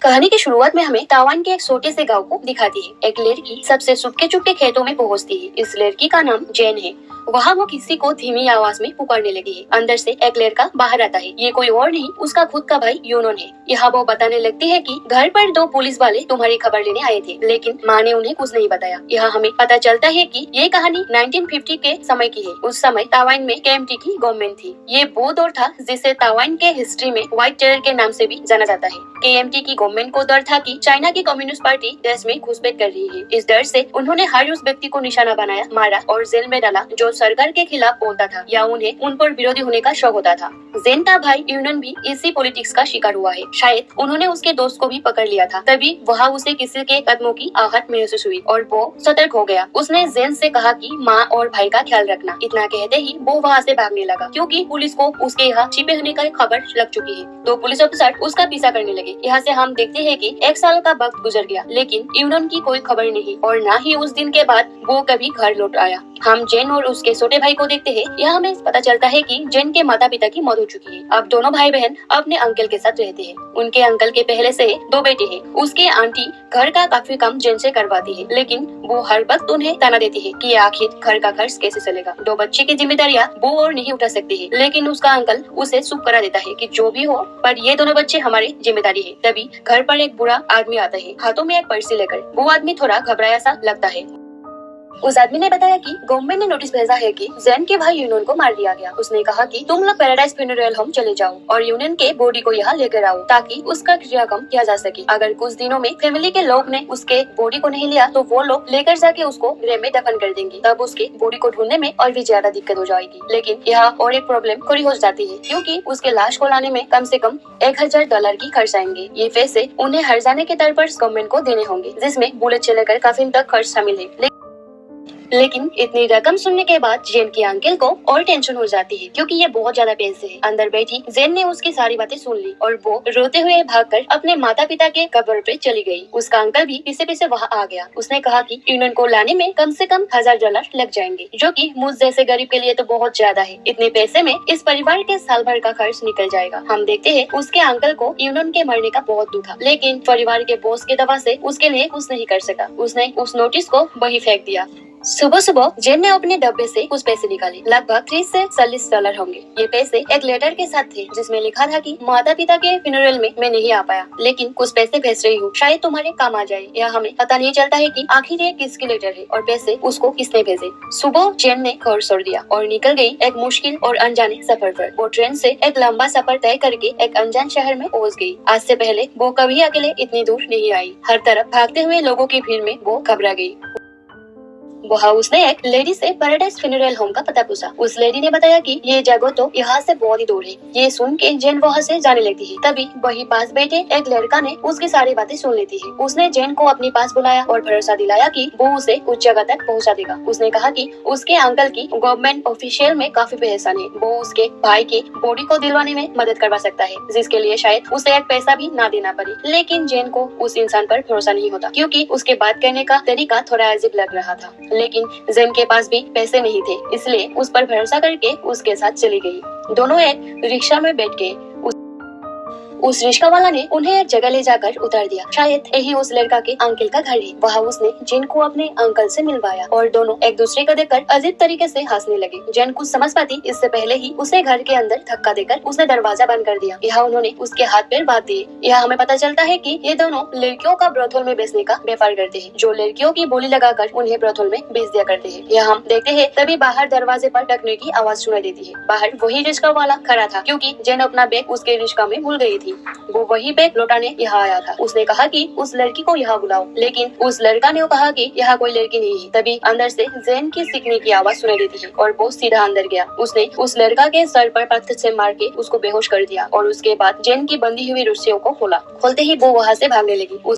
कहानी की शुरुआत में हमें ताइवान के एक छोटे से गांव को दिखाती है। एक लड़की सबसे चुपके चुपके खेतों में पहुंचती है। इस लड़की का नाम जेन है। वहाँ वो किसी को धीमी आवाज में पुकारने लगी है। अंदर से एक लड़का बाहर आता है। ये कोई और नहीं, उसका खुद का भाई यूनोन है। यहाँ वो बताने लगती है कि घर पर 2 पुलिस वाले तुम्हारी खबर लेने आए थे, लेकिन माँ ने उन्हें कुछ नहीं बताया। यहाँ हमें पता चलता है कि ये कहानी 1950 के समय की है। उस समय ताइवान में केएमटी की गवर्नमेंट थी। ये वो दौर था जिसे ताइवान के हिस्ट्री में व्हाइट टेरर के नाम से भी जाना जाता है। केएमटी की गवर्नमेंट को डर था कि चाइना की कम्युनिस्ट पार्टी देश में घुसपैठ कर रही है। इस डर से उन्होंने हर उस व्यक्ति को निशाना बनाया, मारा और जेल में डाला जो सरकार के खिलाफ बोलता था या उन्हें उन पर विरोधी होने का शौक होता था। जेन का भाई यूनन भी इसी पॉलिटिक्स का शिकार हुआ है। शायद उन्होंने उसके दोस्त को भी पकड़ लिया था, तभी वहाँ उसे किसी के कदमों की आहट महसूस हुई और वो सतर्क हो गया। उसने जेन से कहा कि माँ और भाई का ख्याल रखना। इतना कहते ही वो वहाँ से भागने लगा, क्योंकि पुलिस को उसके यहाँ छिपे होने का खबर लग चुकी है। 2 पुलिस ऑफिसर उसका पीछा करने लगे। यहाँ से हम देखते हैं कि 1 साल का वक्त गुजर गया, लेकिन यूनन की कोई खबर नहीं और न ही उस दिन के बाद वो कभी घर लौट आया। हम जेन और उसके छोटे भाई को देखते हैं। यहाँ हमें पता चलता है कि जेन के माता पिता की मौत हो चुकी है। अब दोनों भाई बहन अपने अंकल के साथ रहते हैं। उनके अंकल के पहले से 2 बेटे हैं। उसके आंटी घर का काफी काम जेन से करवाती है, लेकिन वो हर वक्त उन्हें ताना देती है कि आखिर घर का खर्च कैसे चलेगा। 2 बच्चे की जिम्मेदारियाँ वो और नहीं उठा सकती है, लेकिन उसका अंकल उसे चुप करा देता है कि जो भी हो, पर ये दोनों बच्चे हमारी जिम्मेदारी है। तभी घर पर एक बुरा आदमी आता है, हाथों में एक पर्ची लेकर। वो आदमी थोड़ा घबराया सा लगता है। उस आदमी ने बताया कि गवर्नमेंट ने नोटिस भेजा है कि जेन के भाई यूनन को मार दिया गया। उसने कहा कि तुम लोग पैराडाइज फ्यूनरल होम चले जाओ और यूनन के बॉडी को यहाँ लेकर आओ, ताकि उसका क्रियाक्रम किया जा सके। अगर कुछ दिनों में फैमिली के लोग ने उसके बॉडी को नहीं लिया तो वो लोग लेकर जाके उसको ग्रेव में दफन कर देंगे। तब उसके बॉडी को ढूंढने में और भी ज्यादा दिक्कत हो जाएगी। लेकिन यहाँ और एक प्रॉब्लम खड़ी हो जाती है, क्योंकि उसके लाश को लाने में कम से कम $1000 की खर्च आएंगे। ये पैसे उन्हें हर जाने के तौर पर गवर्नमेंट को देने होंगे, जिसमें बुलेट से लेकर काफिन तक खर्च शामिल है। लेकिन इतनी रकम सुनने के बाद जेन के अंकल को और टेंशन हो जाती है, क्योंकि ये बहुत ज्यादा पैसे है। अंदर बैठी जेन ने उसकी सारी बातें सुन ली और वो रोते हुए भागकर अपने माता पिता के कब्र पे चली गई। उसका अंकल भी पीछे पीछे वहाँ आ गया। उसने कहा कि यूनन को लाने में कम से कम $1000 लग जाएंगे, जो कि मुझ जैसे गरीब के लिए तो बहुत ज्यादा है। इतने पैसे में इस परिवार के साल भर का खर्च निकल जाएगा। हम देखते हैं उसके अंकल को यूनन के मरने का बहुत दुख था, लेकिन परिवार के बॉस के दबाव से उसके लिए कुछ नहीं कर सका। उसने उस नोटिस को वही फेंक दिया। सुबह सुबह जेन ने अपने डब्बे से कुछ पैसे निकाले। लगभग $30 से $40 होंगे। ये पैसे एक लेटर के साथ थे, जिसमें लिखा था कि माता पिता के फ्यूनरल में मैं नहीं आ पाया, लेकिन कुछ पैसे भेज रही हूँ, शायद तुम्हारे काम आ जाए। यह हमें पता नहीं चलता है कि आखिर ये किसकी लेटर है और पैसे उसको किसने भेजे। सुबह जेन ने घर छोड़ दिया और निकल गई एक मुश्किल और अनजाने सफर पर। वो ट्रेन से एक लंबा सफर तय करके एक अनजान शहर में पहुँच गई। आज से पहले वो कभी अकेले इतनी दूर नहीं आई। हर तरफ भागते हुए लोगों की भीड़ में वो घबरा गई। वहाँ उसने एक लेडी से पैराडाइज फ्यूनरल होम का पता पूछा। उस लेडी ने बताया कि ये जगह तो यहाँ से बहुत ही दूर है। ये सुन के जेन वहाँ से जाने लगती है। तभी वही पास बैठे एक लड़का ने उसकी सारी बातें सुन लेती है। उसने जेन को अपने पास बुलाया और भरोसा दिलाया कि वो उसे उस जगह तक पहुँचा देगा। उसने कहा कि उसके अंकल की गवर्नमेंट ऑफिशियल में काफी पहचान है। वो उसके भाई के बॉडी को दिलवाने में मदद करवा सकता है, जिसके लिए शायद उसे एक पैसा भी ना देना पड़े। लेकिन जेन को उस इंसान पर भरोसा नहीं होता, क्योंकि उसके बात करने का तरीका थोड़ा अजीब लग रहा था। लेकिन जेन के पास भी पैसे नहीं थे, इसलिए उस पर भरोसा करके उसके साथ चली गई। दोनों एक रिक्शा में बैठ गए। उस रिक्शा वाला ने उन्हें एक जगह ले जाकर उतार दिया। शायद यही उस लड़का के अंकल का घर है। वहाँ उसने जेन को अपने अंकल से मिलवाया और दोनों एक दूसरे को देखकर अजीब तरीके से हंसने लगे। जेन कुछ समझ पाती इससे पहले ही उसे घर के अंदर धक्का देकर उसने दरवाजा बंद कर दिया। यहाँ उन्होंने उसके हाथ पैर बांध दिए। यहाँ हमें पता चलता है कि ये दोनों लड़कियों का ब्रोथल में बेचने का व्यापार करते हैं, जो लड़कियों की बोली लगाकर उन्हें ब्रोथल में बेच दिया करते हैं। यहाँ हम देखते हैं तभी बाहर दरवाजे पर टकने की आवाज सुनाई देती है। बाहर वही रिक्शा वाला खड़ा था, क्योंकि जेन अपना बैग उसके रिक्शा में भूल गई थी। वो वही बैग लौटाने यहाँ आया था। उसने कहा कि उस लड़की को यहाँ बुलाओ, लेकिन उस लड़का ने कहा कि यहाँ कोई लड़की नहीं है। तभी अंदर से जेन की सीखने की आवाज सुनाई देती है और वो सीधा अंदर गया। उसने उस लड़का के सर पर पत्थर से मार के उसको बेहोश कर दिया और उसके बाद जेन की बंधी हुई रस्सियों को खोला। खोलते ही वो वहाँ से भागने लगी।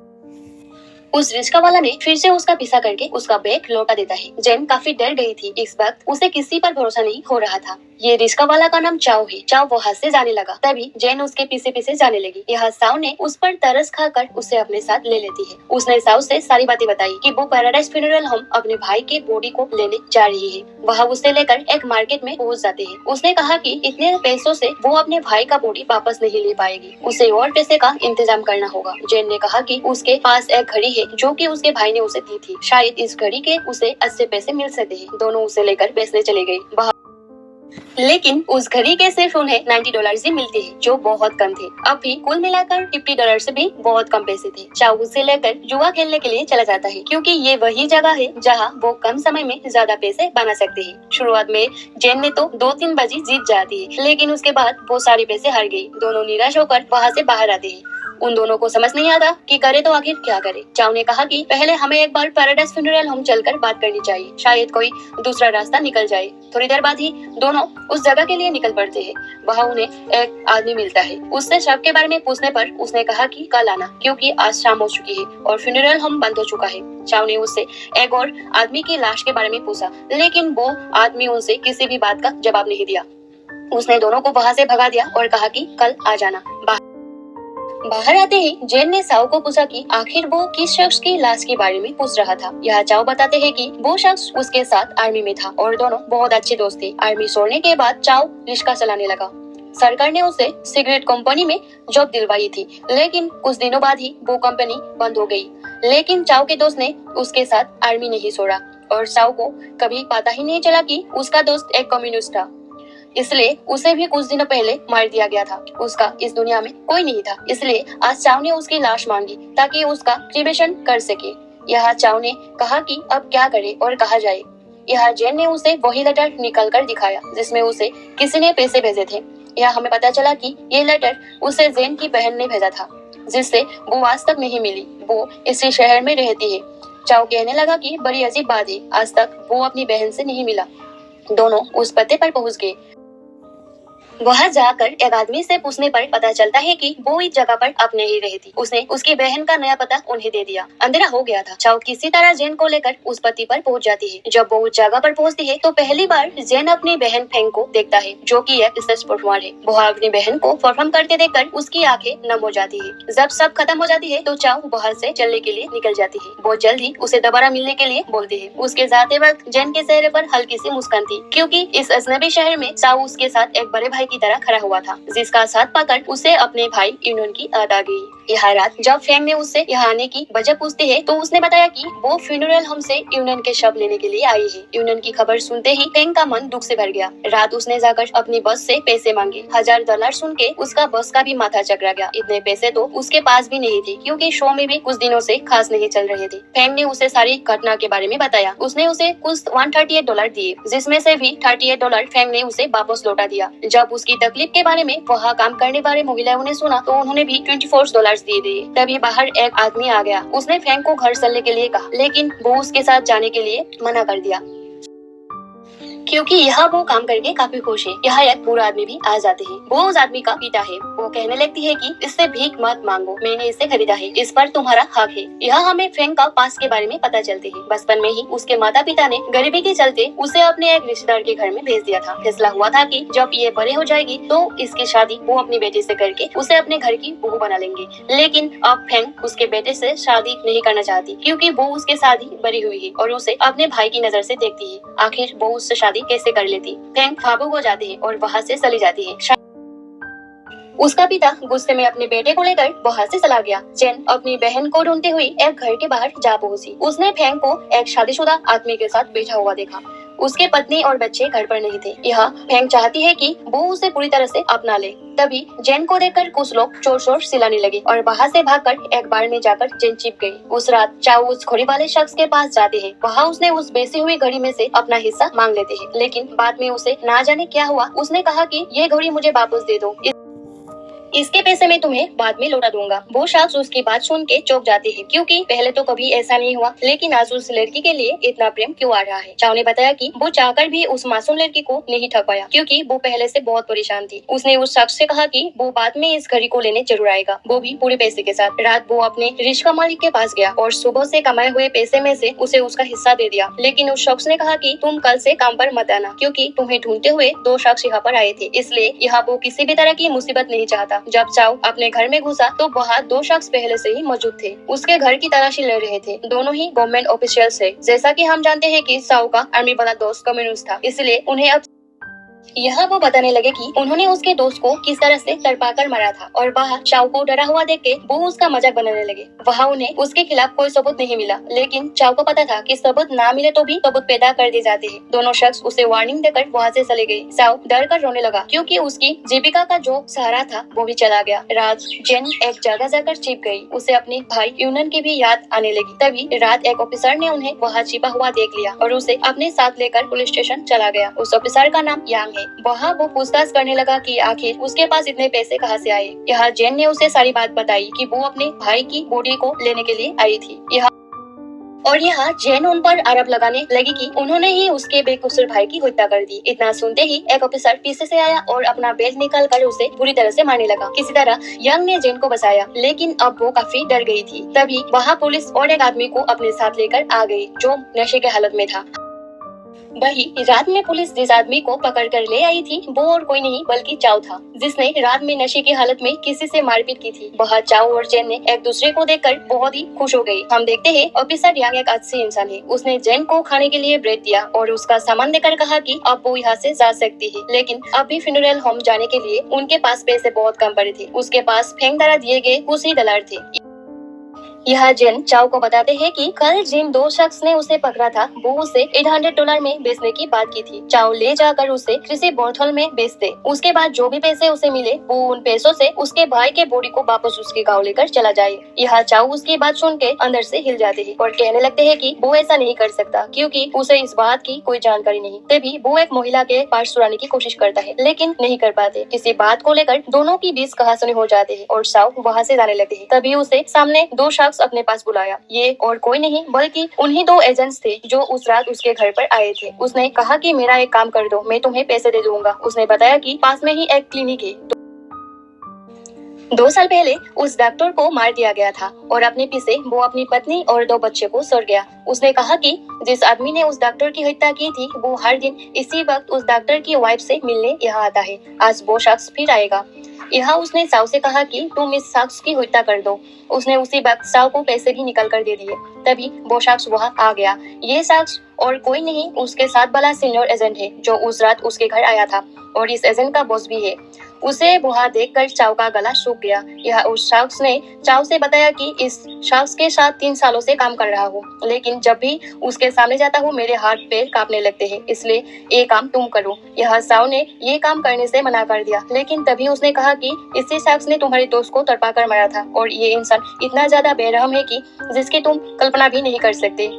उस रिक्शा वाला ने फिर से उसका पीछा करके उसका बैग लौटा देता है। जेन काफी डर गई थी। इस वक्त उसे किसी पर भरोसा नहीं हो रहा था। ये रिक्शा वाला का नाम चाओ है। चाओ वहाँ से जाने लगा, तभी जेन उसके पीछे पीछे जाने लगी। यहाँ साओ ने उस पर तरस खाकर उसे अपने साथ ले लेती है। उसने साओ से सारी बातें बताई कि वो पैराडाइज फ्यूनरल होम अपने भाई के बॉडी को लेने जा रही है। वह उसे लेकर एक मार्केट में पहुँच जाते हैं। उसने कहा कि इतने पैसों से वो अपने भाई का बॉडी वापस नहीं ले पाएगी, उसे और पैसे का इंतजाम करना होगा। जेन ने कहा कि उसके पास एक घड़ी है जो कि उसके भाई ने उसे दी थी, शायद इस घड़ी के उसे अच्छे पैसे मिल सकते हैं। दोनों उसे लेकर बेचने चले गए। लेकिन उस घड़ी के सिर्फ उन्हें $90 ही मिलते हैं, जो बहुत कम थे। अब भी कुल मिलाकर $50 से भी बहुत कम पैसे थे। चाओ उसे लेकर जुआ खेलने के लिए चला जाता है, क्योंकि ये वही जगह है जहां वो कम समय में ज्यादा पैसे बना सकते हैं। शुरुआत में जेन ने तो 2-3 बाजी जीत जाती है, लेकिन उसके बाद वो सारे पैसे हार गई। दोनों निराश होकर वहाँ से बाहर आते हैं। उन दोनों को समझ नहीं आता कि करे तो आखिर क्या करे। चाओ ने कहा कि पहले हमें एक बार पैराडाइज फ्यूनरल होम चलकर बात करनी चाहिए, शायद कोई दूसरा रास्ता निकल जाए। थोड़ी देर बाद ही दोनों उस जगह के लिए निकल पड़ते हैं। वहाँ उन्हें एक आदमी मिलता है। उससे शव के बारे में पूछने पर उसने कहा कि कल आना, क्योंकि आज शाम हो चुकी है और फ्यूनरल होम बंद हो चुका है। चाओ ने उससे एक और आदमी की लाश के बारे में पूछा, लेकिन वो आदमी उनसे किसी भी बात का जवाब नहीं दिया। उसने दोनों को वहाँ से भगा दिया और कहा कि कल आ जाना। बाहर आते ही जेन ने साओ को पूछा कि आखिर वो किस शख्स की लाश के बारे में पूछ रहा था। यह चाओ बताते हैं कि वो शख्स उसके साथ आर्मी में था और दोनों बहुत अच्छे दोस्त थे। आर्मी छोड़ने के बाद चाओ रिक्शा चलाने लगा। सरकार ने उसे सिगरेट कंपनी में जॉब दिलवाई थी, लेकिन कुछ दिनों बाद ही वो कंपनी बंद हो गई। लेकिन चाओ के दोस्त ने उसके साथ आर्मी नहीं छोड़ा और चाओ को कभी पता ही नहीं चला कि उसका दोस्त एक कम्युनिस्ट था, इसलिए उसे भी कुछ दिनों पहले मार दिया गया था। उसका इस दुनिया में कोई नहीं था, इसलिए आज चाओ ने उसकी लाश मांगी ताकि उसका क्रिमेशन कर सके। यहाँ चाओ ने कहा कि अब क्या करे और कहा जाए। यहाँ जेन ने उसे वही लेटर निकल कर दिखाया जिसमें उसे किसी ने पैसे भेजे थे। यहाँ हमें पता चला कि ये लेटर उसे जेन की बहन ने भेजा था, जिससे वो आज तक नहीं मिली। वो इसी शहर में रहती है। चाओ कहने लगा कि बड़ी अजीब बात है, आज तक वो अपनी बहन से नहीं मिला। दोनों उस पते पर पहुँच गए। वहाँ जाकर एक आदमी से पूछने पर पता चलता है कि वो इस जगह पर अब नहीं रहती। उसने उसकी बहन का नया पता उन्हें दे दिया। अंधेरा हो गया था। चाओ किसी तरह जेन को लेकर उस पति पर पहुंच जाती है। जब वो उस जगह पर पहुंचती है तो पहली बार जेन अपनी बहन फेंग को देखता है, जो कि एक स्टेज परफॉर्मर है। वो अपनी बहन को परफॉर्म करते देखकर उसकी आंखें नम हो जाती है। जब सब खत्म हो जाती है तो चाओ बाहर से चलने के लिए निकल जाती है। वो जल्दी उसे दोबारा मिलने के लिए बोलती है। उसके जाते वक्त जेन के चेहरे पर हल्की सी मुस्कान थी, क्योंकि इस अजनबी शहर में चाओ उसके साथ एक बड़े भाई की तरह खड़ा हुआ था, जिसका साथ पाकर उसे अपने भाई यूनियन की याद आ गई। यह रात जब फेंग ने उससे यहाँ आने की वजह पूछती है तो उसने बताया कि वो फ्यूनरल होम से यूनियन के शव लेने के लिए आई है। यूनियन की खबर सुनते ही फेंग का मन दुख से भर गया। रात उसने जाकर अपनी बस से पैसे मांगे। $1000 सुन के उसका बस का भी माथा चकरा गया। इतने पैसे तो उसके पास भी नहीं थे, क्योंकि शो में भी कुछ दिनों से खास नहीं चल रहे थे। फेंग ने उसे सारी घटना के बारे में बताया। उसने उसे कुछ $138 दिए, जिसमें से भी $38 फेंग ने उसे वापस लौटा दिया। जब उसकी तकलीफ के बारे में वहाँ काम करने वाले महिलाओं ने सुना तो उन्होंने भी $24 दिए दिए। तभी बाहर एक आदमी आ गया। उसने फेंग को घर चलने के लिए कहा, लेकिन वो उसके साथ जाने के लिए मना कर दिया, क्योंकि यहाँ वो काम करके काफी खुश है। यहाँ एक बुरा आदमी भी आ जाते हैं। वो उस आदमी का पिता है। वो कहने लगती है कि इससे भीख मत मांगो, मैंने इसे खरीदा है, इस पर तुम्हारा हक है। यहाँ हमें फेंग का पास के बारे में पता चलते है। बचपन में ही उसके माता पिता ने गरीबी के चलते उसे अपने एक रिश्तेदार के घर में भेज दिया था। फैसला हुआ था कि जब ये बड़े हो जाएगी तो इसकी शादी वो अपनी बेटी से करके उसे अपने घर की बहू बना लेंगे। लेकिन अब फेंग उसके बेटे से शादी नहीं करना चाहती, क्योंकि वो उसके साथ ही बड़ी हुई है और उसे अपने भाई की नजर से देखती है। आखिर वो उससे शादी कैसे कर लेती। फेंग भावुक हो जाती है और वहाँ से चली जाती है। उसका पिता गुस्से में अपने बेटे को लेकर वहाँ से चला गया। जेन अपनी बहन को ढूंढती हुई एक घर के बाहर जा पहुंची। उसने फेंग को एक शादीशुदा आदमी के साथ बैठा हुआ देखा। उसके पत्नी और बच्चे घर पर नहीं थे। यहाँ फेंग चाहती है कि वो उसे पूरी तरह से अपना ले। तभी जेन को देखकर कुछ लोग जोर शोर चिल्लाने लगे और वहाँ से भागकर एक बार में जाकर जेन छिप गई। उस रात चाओ उस घड़ी वाले शख्स के पास जाते हैं। वहाँ उसने उस बेची हुई घड़ी में से अपना हिस्सा मांग लेते हैं, लेकिन बाद में उसे ना जाने क्या हुआ, उसने कहा कि ये घड़ी मुझे वापस दे दो। इसके पैसे मैं तुम्हें बाद में लौटा दूंगा। वो शख्स उसकी बात सुन के चौंक जाते हैं क्योंकि पहले तो कभी ऐसा नहीं हुआ, लेकिन आज उस लड़की के लिए इतना प्रेम क्यों आ रहा है। चाव ने बताया कि वो चाहकर भी उस मासूम लड़की को नहीं ठग पाया क्योंकि वो पहले से बहुत परेशान थी। उसने उस शख्स से कहा कि वो बाद में इस घड़ी को लेने जरूर आएगा, वो भी पूरे पैसे के साथ। रात वो अपने रिक्शा मालिक के पास गया और सुबह से कमाए हुए पैसे में से उसे उसका हिस्सा दे दिया, लेकिन उस शख्स ने कहा कि तुम कल से काम पर मत आना क्योंकि तुम्हें ढूंढते हुए 2 शख्स यहाँ पर आए थे, इसलिए यहाँ वो किसी भी तरह की मुसीबत नहीं चाहता। जब चाव अपने घर में घुसा तो वहाँ 2 शख्स पहले से ही मौजूद थे। उसके घर की तलाशी ले रहे थे। दोनों ही गवर्नमेंट ऑफिशियल्स थे। जैसा कि हम जानते हैं कि चाव का आर्मी वाला दोस्त कम्युनिस्ट था, इसलिए उन्हें अब यहाँ वो बताने लगे कि उन्होंने उसके दोस्त को किस तरह से तड़पा कर मारा था और वहाँ चाव को डरा हुआ देख के वो उसका मजाक बनाने लगे। वहाँ उन्हें उसके खिलाफ कोई सबूत नहीं मिला, लेकिन चाव को पता था कि सबूत ना मिले तो भी सबूत पैदा कर दिए जाते हैं। दोनों शख्स उसे वार्निंग देकर वहाँ से चले गए। चाव डर कर रोने लगा क्योंकि उसकी जीविका का जो सहारा था वो भी चला गया। रात जेन एक जगह जाकर छिप गई। उसे अपने भाई यूनन की भी याद आने लगी। तभी रात एक ऑफिसर ने उन्हें वहाँ छिपा हुआ देख लिया और उसे अपने साथ लेकर पुलिस स्टेशन चला गया। उस ऑफिसर का नाम यांग है। वहाँ वो पूछताछ करने लगा कि आखिर उसके पास इतने पैसे कहाँ से आए। यहाँ जेन ने उसे सारी बात बताई कि वो अपने भाई की बॉडी को लेने के लिए आई थी। यहाँ जेन उन पर आरोप लगाने लगी कि उन्होंने ही उसके बेकसूर भाई की हत्या कर दी। इतना सुनते ही एक ऑफिसर पीछे से आया और अपना बेल्ट निकाल कर उसे बुरी तरह से मारने लगा। किसी तरह यंग ने जेन को बचाया, लेकिन अब वो काफी डर गई थी। तभी वहाँ पुलिस और एक आदमी को अपने साथ लेकर आ गई जो नशे के हालत में था। वही रात में पुलिस जिस आदमी को पकड़ कर ले आई थी वो और कोई नहीं बल्कि चाव था, जिसने रात में नशे की हालत में किसी से मारपीट की थी। वह चाव और जेन ने एक दूसरे को देखकर बहुत ही खुश हो गए। हम देखते हैं ऑफिसर यांग एक अच्छी इंसान है। उसने जेन को खाने के लिए ब्रेड दिया और उसका सामान देकर कहा कि अब वो यहाँ से जा सकती है, लेकिन अभी फ्यूनरल होम जाने के लिए उनके पास पैसे बहुत कम पड़े थे। उसके पास फेंक द्वारा दिए गए कुछ ही डॉलर थे। यह जेन चाव को बताते हैं कि कल जिन 2 शख्स ने उसे पकड़ा था वो उसे $800 में बेचने की बात की थी। चाव ले जाकर उसे किसी बोतल में बेचते। उसके बाद जो भी पैसे उसे मिले वो उन पैसों से उसके भाई के बॉडी को वापस उसके गाँव लेकर चला जाए। यह चाव उसकी बात सुन के अंदर से हिल जाते हैं और कहने लगते हैं कि वो ऐसा नहीं कर सकता क्योंकि उसे इस बात की कोई जानकारी नहीं। तभी वो एक महिला के पास छुड़ाने की कोशिश करता है, लेकिन नहीं कर पाते। किसी बात को लेकर दोनों की बीच कहासुनी हो जाते हैं और चाव वहाँ से जाने लगते हैं। तभी उसे सामने 2 शख्स अपने पास बुलाया। ये और कोई नहीं बल्कि उन्हीं 2 एजेंट्स थे जो उस रात उसके घर पर आए थे। उसने कहा कि मेरा एक काम कर दो, मैं तुम्हें पैसे दे दूंगा। उसने बताया कि पास में ही एक क्लिनिक है। 2 साल पहले उस डॉक्टर को मार दिया गया था और अपने पीछे वो अपनी पत्नी और 2 बच्चे को छोड़ गया। उसने कहा कि जिस आदमी ने उस डॉक्टर की हत्या की थी वो हर दिन इसी वक्त उस डॉक्टर की वाइफ से मिलने यहाँ आता है। आज वो शख्स फिर आएगा। यहाँ उसने चाव से कहा कि तुम इस शख्स की हत्या कर दो। उसने उसी वक्त चाव को पैसे भी निकल कर दे दिए। तभी वो शख्स वहाँ आ गया। ये शख्स और कोई नहीं उसके साथ वाला सीनियर एजेंट है जो उस रात उसके घर आया था और इस एजेंट का बॉस भी है। उसे वहाँ देखकर चाव का गला सूख गया। यह उस शख्स ने चाव से बताया कि इस शख्स के साथ 3 सालों से काम कर रहा हूँ, लेकिन जब भी उसके सामने जाता हूँ मेरे हाथ पैर कांपने लगते हैं, इसलिए ये काम तुम करो। यह चाव ने ये काम करने से मना कर दिया, लेकिन तभी उसने कहा कि इसी शख्स ने तुम्हारे दोस्त को तड़पा कर मारा था और ये इंसान इतना ज्यादा बेरहम है कि जिसकी तुम कल्पना भी नहीं कर सकते।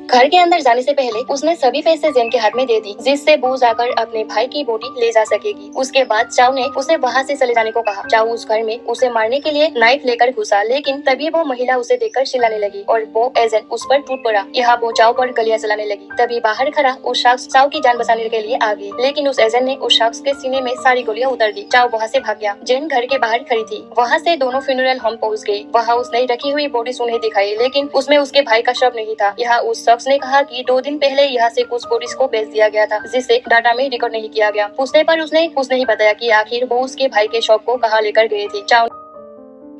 घर के अंदर जाने से पहले उसने सभी पैसे जेन के हाथ में दे दी, जिससे वो जाकर अपने भाई की बॉडी ले जा सकेगी। उसके बाद चाव ने उसे वहाँ से चले जाने को कहा। चाव उस घर में उसे मारने के लिए नाइफ लेकर घुसा, लेकिन तभी वो महिला उसे देखकर चिल्लाने लगी और वो एजेंट उस पर टूट पड़ा। यहाँ वो चाव पर गलियां चलाने लगी। तभी बाहर खड़ा उस शख्स चाव की जान बचाने के लिए आ गई, लेकिन उस एजेंट ने उस शख्स के सीने में सारी गोलियां उतर दी। चाव वहाँ से भाग गया। जेन घर के बाहर खड़ी थी। वहाँ से दोनों फ्यूनरल होम पहुँच गयी। वहाँ उसने रखी हुई बॉडी उन्हें दिखाई, लेकिन उसमें उसके भाई का शव नहीं था। यहाँ उस शख्स ने कहा कि 2 दिन पहले यहाँ से कुछ बॉडीज को बेच दिया गया था, जिसे डाटा में रिकॉर्ड नहीं किया गया। पूछने पर उसने कुछ नहीं बताया कि आखिर वो उसके भाई के शव को कहाँ लेकर गए थे।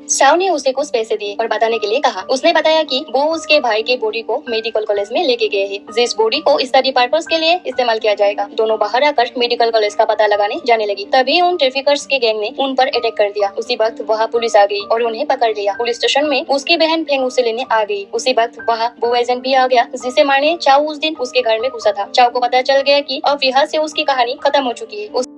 चाव ने उसे कुछ पैसे दिए और बताने के लिए कहा। उसने बताया कि वो उसके भाई के बॉडी को मेडिकल कॉलेज में लेके गए हैं, जिस बॉडी को स्टडी पर्पस के लिए इस्तेमाल किया जाएगा। दोनों बाहर आकर मेडिकल कॉलेज का पता लगाने जाने लगी। तभी उन ट्रैफिकर्स के गैंग ने उन पर अटैक कर दिया। उसी वक्त वहाँ पुलिस आ गई और उन्हें पकड़ लिया। पुलिस स्टेशन में उसकी बहन फेंग उसे लेने आ गई। उसी वक्त वहाँ वो एजेंट भी आ गया जिसे मारने चाव उस दिन उसके घर में घुसा था। चाव को पता चल गया कि अब यहाँ से उसकी कहानी खत्म हो चुकी है।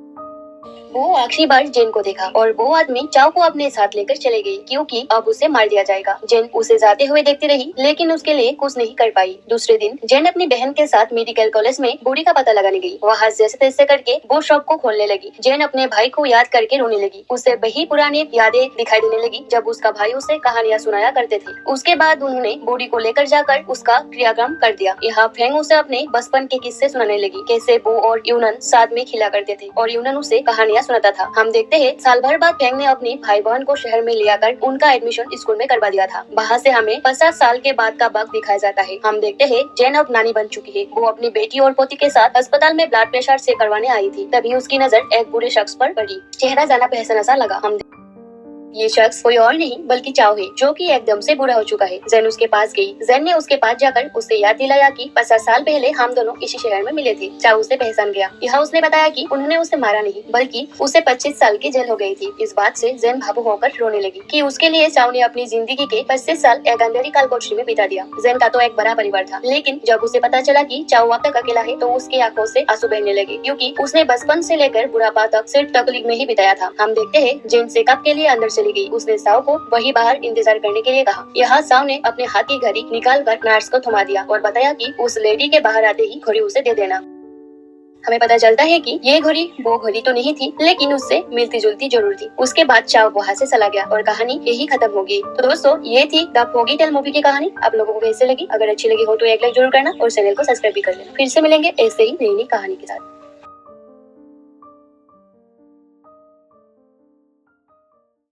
वो आखिरी बार जेन को देखा और वो आदमी चाव को अपने साथ लेकर चले गई क्योंकि अब उसे मार दिया जाएगा। जेन उसे जाते हुए देखती रही लेकिन उसके लिए कुछ नहीं कर पाई। दूसरे दिन जेन अपनी बहन के साथ मेडिकल कॉलेज में बूढ़ी का पता लगाने गई। वहाँ जैसे तैसे करके वो शॉप को खोलने लगी। जेन अपने भाई को याद करके रोने लगी। उसे वही पुरानी यादें दिखाई देने लगी जब उसका भाई उसे कहानियाँ सुनाया करते थे। उसके बाद उन्होंने बूढ़ी को लेकर जाकर उसका क्रियाक्रम कर दिया। यहाँ फेंग उसे अपने बचपन के किस्से सुनाने लगी, कैसे वो और यूनन साथ में खिला करते थे और यूनन उसे कहानियाँ सुनाता था। हम देखते हैं साल भर बाद फेंग ने अपने भाई बहन को शहर में ले आकर उनका एडमिशन स्कूल में करवा दिया था। वहाँ से हमें 50 साल के बाद का वक्त दिखाया जाता है। हम देखते हैं जेन अब नानी बन चुकी है। वो अपनी बेटी और पोती के साथ अस्पताल में ब्लड प्रेशर चेक करवाने आई थी। तभी उसकी नजर एक बूढ़े शख्स पर पड़ी। चेहरा जाना पहचाना सा लगा। हम ये शख्स कोई और नहीं बल्कि चाव है जो कि एकदम से बूढ़ा हो चुका है। जेन उसके पास गई। जेन ने उसके पास जाकर उसे याद दिलाया कि 50 साल पहले हम दोनों इसी शहर में मिले थे। चाव उसे पहचान गया। यह उसने बताया कि उन्होंने उसे मारा नहीं बल्कि उसे 25 साल की जेल हो गई थी। इस बात से जेन भावुक होकर रोने लगी कि उसके लिए चाव ने अपनी जिंदगी के 25 साल एक अंधेरी कालकोठरी में बिता दिया। जेन का तो एक बड़ा परिवार था लेकिन जब उसे पता चला कि चाव अब तक अकेला है तो उसकी आंखों से आंसू बहने लगे क्योंकि उसने बचपन से लेकर बुढ़ापा तक सिर्फ तकलीफ में ही बिताया था। हम देखते हैं जेन चेकअप के लिए अंदर चली गई। उसने चाव को वही बाहर इंतजार करने के लिए कहा। यहाँ चाव ने अपने हाथ की घड़ी निकालकर नर्स को थमा दिया और बताया कि उस लेडी के बाहर आते ही घड़ी उसे दे देना। हमें पता चलता है कि ये घड़ी वो घड़ी तो नहीं थी लेकिन उससे मिलती जुलती जरूर थी। उसके बाद चाव वहाँ से चला गया और कहानी यही खत्म होगी। तो दोस्तों ये थी द फोगी टेल मूवी की कहानी। आप लोगों को कैसे लगी? अगर अच्छी लगी हो तो एक लाइक जरूर करना और चैनल को सब्सक्राइब भी कर लेना। फिर से मिलेंगे ऐसे ही नई नई कहानी के साथ।